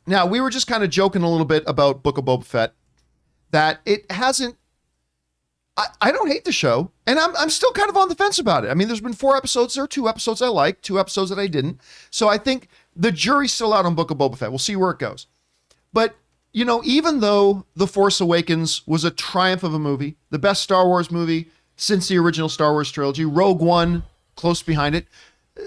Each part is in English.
Now, we were just kind of joking a little bit about Book of Boba Fett, that it hasn't, I don't hate the show, and I'm still kind of on the fence about it. I mean, there's been 4 episodes. There are 2 episodes I liked, 2 episodes that I didn't. So I think the jury's still out on Book of Boba Fett. We'll see where it goes. But, you know, even though The Force Awakens was a triumph of a movie, the best Star Wars movie since the original Star Wars trilogy, Rogue One close behind it.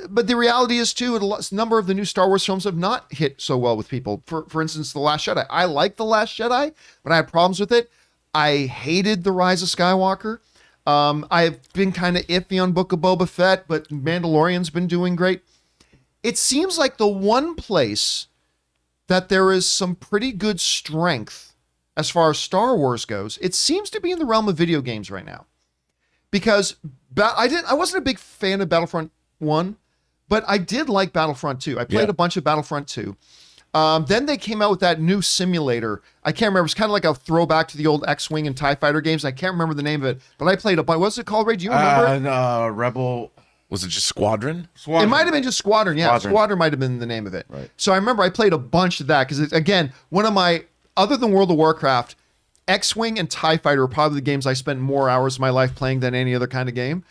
But the reality is, too, a number of the new Star Wars films have not hit so well with people. For instance, The Last Jedi. I like The Last Jedi, but I had problems with it. I hated The Rise of Skywalker. I've been kind of iffy on Book of Boba Fett, but Mandalorian's been doing great. It seems like the one place that there is some pretty good strength as far as Star Wars goes, it seems to be in the realm of video games right now. Because I wasn't a big fan of Battlefront 1, but I did like Battlefront 2. I played a bunch of Battlefront 2. Then they came out with that new simulator. I can't remember. It's kind of like a throwback to the old X-Wing and TIE Fighter games. I can't remember the name of it, but I played a bunch. What's it called, Ray? Do you remember? Rebel. Was it just Squadron? It might have been just Squadron. Yeah, Squadron might have been the name of it. Right. So I remember I played a bunch of that because, again, one of my, other than World of Warcraft, X-Wing and TIE Fighter are probably the games I spent more hours of my life playing than any other kind of game.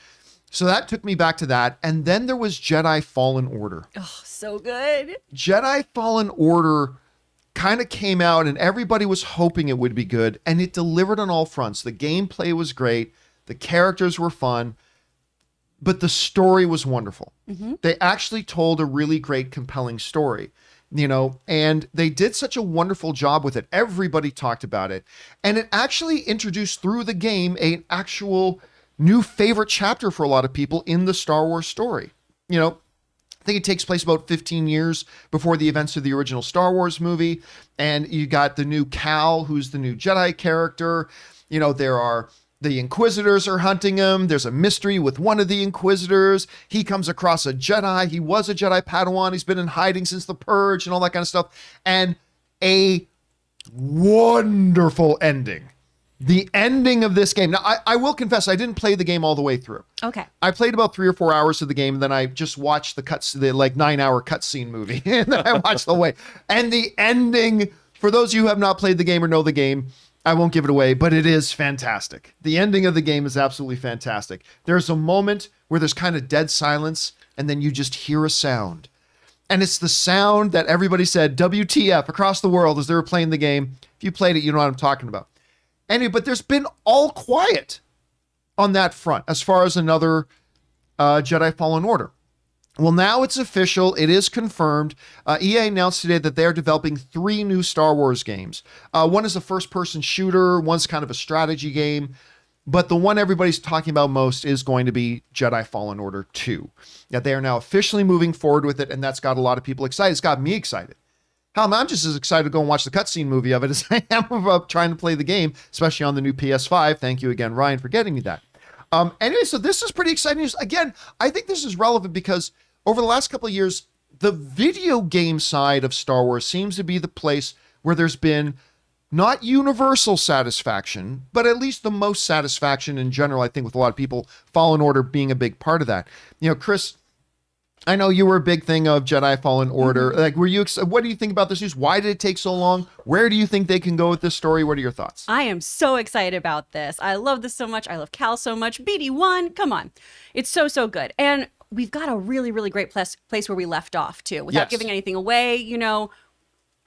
So that took me back to that. And then there was Jedi Fallen Order. Oh, so good. Jedi Fallen Order kind of came out and everybody was hoping it would be good. And it delivered on all fronts. The gameplay was great. The characters were fun. But the story was wonderful. Mm-hmm. They actually told a really great, compelling story. You know, and they did such a wonderful job with it. Everybody talked about it. And it actually introduced through the game an actual new favorite chapter for a lot of people in the Star Wars story. You know, I think it takes place about 15 years before the events of the original Star Wars movie. And you got the new Cal, who's the new Jedi character. You know, the Inquisitors are hunting him. There's a mystery with one of the Inquisitors. He comes across a Jedi. He was a Jedi Padawan. He's been in hiding since the Purge and all that kind of stuff. And a wonderful ending. The ending of this game. Now, I will confess, I didn't play the game all the way through. Okay. I played about 3 or 4 hours of the game, and then I just watched the like 9-hour cutscene movie. And then I watched the way. And the ending, for those of you who have not played the game or know the game, I won't give it away, but it is fantastic. The ending of the game is absolutely fantastic. There's a moment where there's kind of dead silence, and then you just hear a sound. And it's the sound that everybody said, WTF, across the world as they were playing the game. If you played it, you know what I'm talking about. Anyway, but there's been all quiet on that front as far as another Jedi Fallen Order. Well, now it's official. It is confirmed. EA announced today that they're developing 3 new Star Wars games. One is a first-person shooter. One's kind of a strategy game. But the one everybody's talking about most is going to be Jedi Fallen Order 2. Yeah, they are now officially moving forward with it, and that's got a lot of people excited. It's got me excited. Hell, I'm just as excited to go and watch the cutscene movie of it as I am about trying to play the game, especially on the new PS5. Thank you again, Ryan, for getting me that. Anyway, so this is pretty exciting news. Again, I think this is relevant because over the last couple of years, the video game side of Star Wars seems to be the place where there's been not universal satisfaction, but at least the most satisfaction in general, I think, with a lot of people, Fallen Order being a big part of that. You know, Chris, I know you were a big thing of Jedi Fallen Order. Mm-hmm. Like, what do you think about this news? Why did it take so long? Where do you think they can go with this story? What are your thoughts? I am so excited about this. I love this so much. I love Cal so much. BD1, come on. It's so, so good. And we've got a really, really great place where we left off, too, without giving anything away. You know,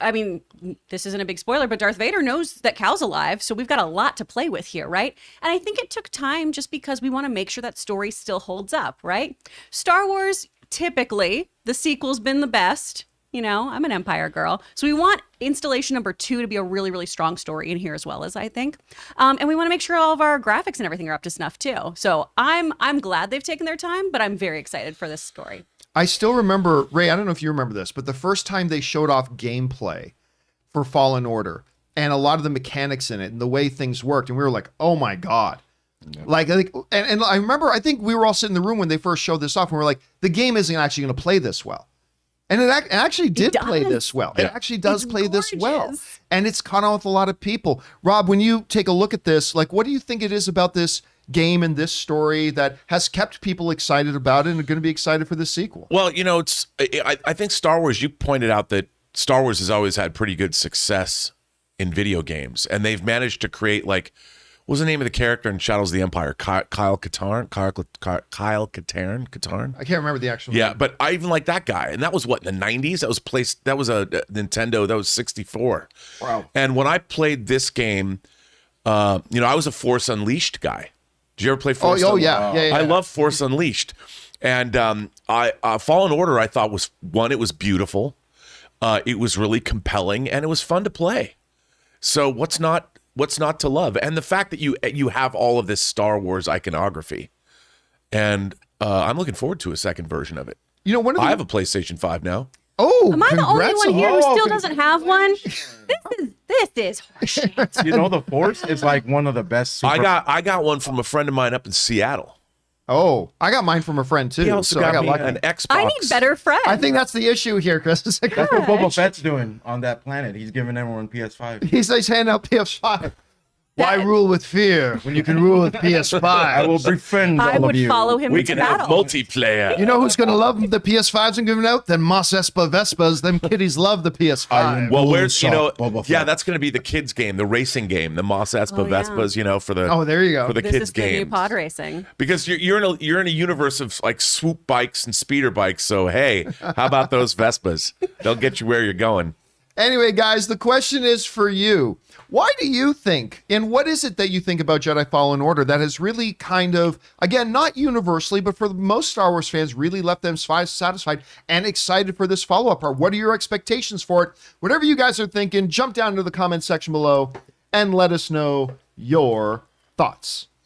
I mean, this isn't a big spoiler, but Darth Vader knows that Cal's alive, so we've got a lot to play with here, right? And I think it took time just because we want to make sure that story still holds up, right? Star Wars, typically, the sequel's been the best. You know, I'm an Empire girl. So we want installation number 2 to be a really, really strong story in here as well, as I think. And we want to make sure all of our graphics and everything are up to snuff, too. So I'm glad they've taken their time, but I'm very excited for this story. I still remember, Ray, I don't know if you remember this, but the first time they showed off gameplay for Fallen Order and a lot of the mechanics in it and the way things worked, and we were like, oh my God. Yeah. Like, and I remember, I think we were all sitting in the room when they first showed this off, and we were like, the game isn't actually going to play this well. And it actually did play this well. Yeah. It actually does play this well. And it's caught on with a lot of people. Rob, when you take a look at this, like, what do you think it is about this game and this story that has kept people excited about it and are going to be excited for the sequel? Well, you know, I think Star Wars, you pointed out that Star Wars has always had pretty good success in video games, and they've managed to create like, what was the name of the character in Shadows of the Empire? Kyle Katarn? Kyle Katarn? I can't remember the actual Yeah, name. but I even like that guy. And that was what, in the 90s? That was a Nintendo, that was 64. Wow. And when I played this game, I was a Force Unleashed guy. Did you ever play Force Oh, Unleashed? yeah. I love Force Unleashed. And Fallen Order, I thought it was beautiful. It was really compelling, and it was fun to play. So what's not to love? And the fact that you have all of this Star Wars iconography, and I'm looking forward to a second version of it. I have a PlayStation 5 now. Oh, am I the only congrats one here who on- still doesn't have one? This is horseshit. You know, the Force is like one of the best. I got one from a friend of mine up in Seattle. Oh, I got mine from a friend too. He also so I got got me lucky. an Xbox. I need better friends. I think that's the issue here, Chris. That's what Boba Fett's doing on that planet. He's giving everyone PS5. He's handing out PS5. Why rule with fear when you can rule with PS5? I will befriend all I of would you. follow him We into can have battle. multiplayer. You know who's going to love the PS5s and giving out? Then Mos Espa Vespas. Them kiddies love the PS5. Well, Boba where's Fett. yeah, that's going to be the kids game, the racing game, the Mos Espa Oh, yeah. Vespas, for the Oh, there you go. for the This kids is the new game. pod racing. Because you're in a universe of like swoop bikes and speeder bikes. So hey, how about those Vespas? They'll get you where you're going. Anyway, guys, the question is for you. Why do you think, and what is it that you think about Jedi Fallen Order that has really kind of, again, not universally, but for most Star Wars fans, really left them satisfied and excited for this follow-up part? What are your expectations for it? Whatever you guys are thinking, jump down to the comment section below and let us know your thoughts.